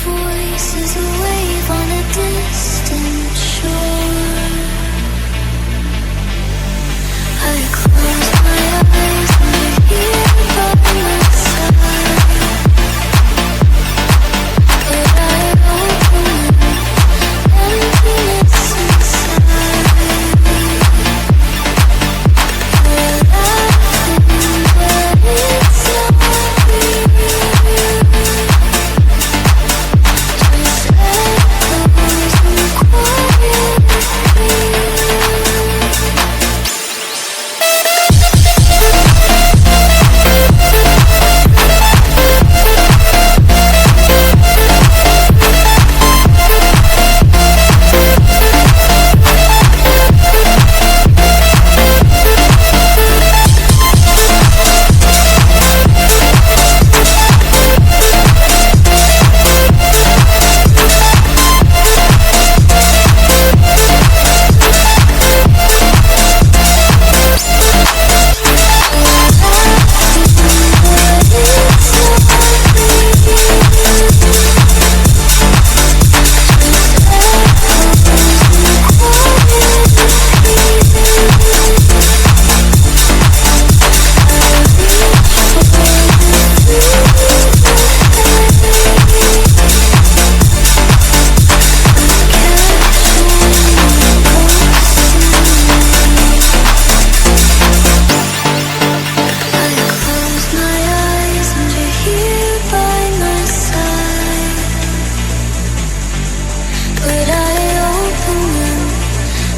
voice is a wave on a distant shore. I close my eyes and you're here by my side, but I open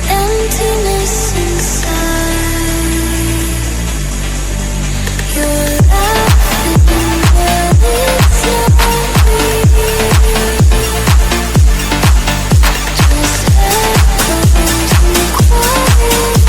emptiness inside. You're laughing, but it's not real. Just echoes and quiet fear.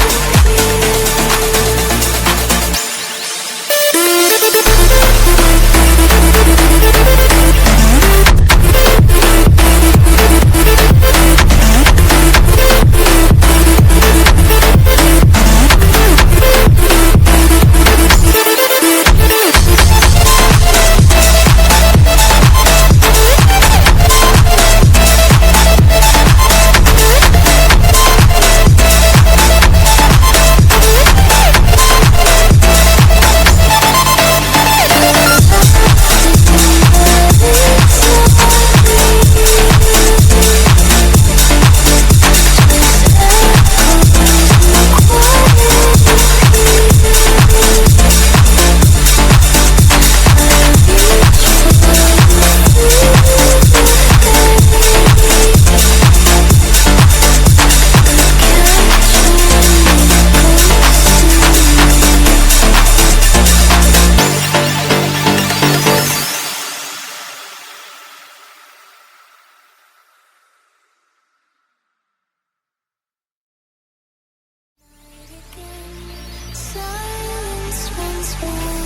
Silence once more.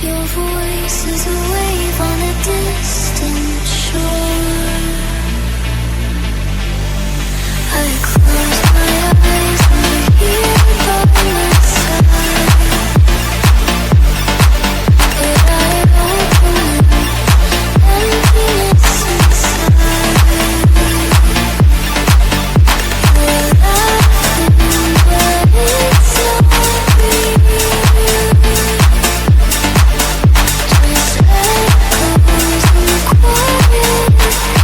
Your voice is a wave on a distant shore. I close my eyes and you're here by my side, but I open emptiness inside. You're laughing, but it's not real. Just echoes and quiet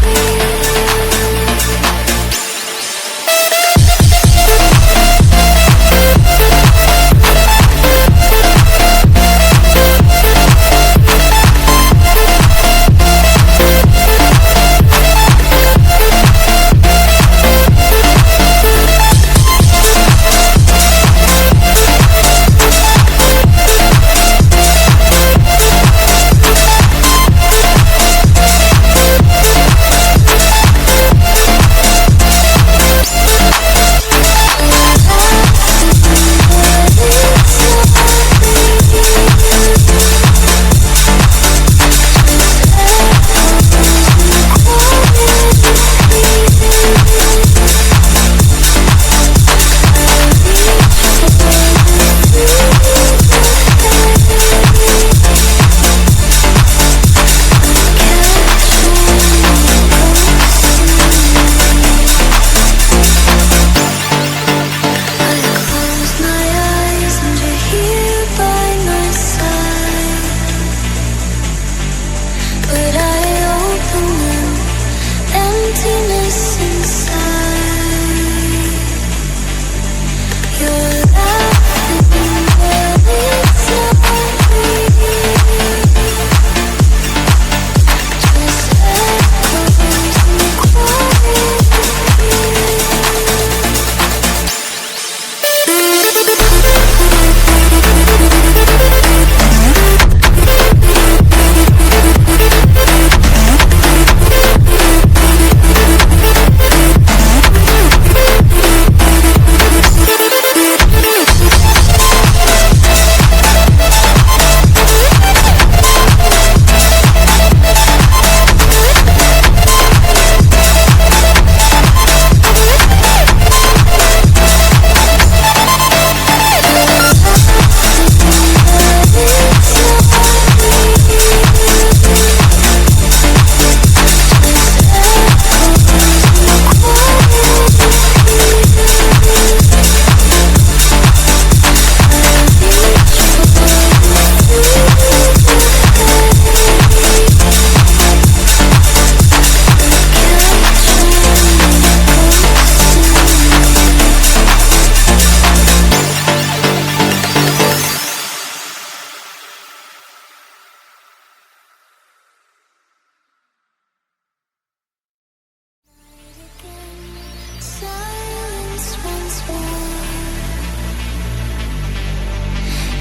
fear.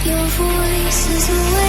Your voice is a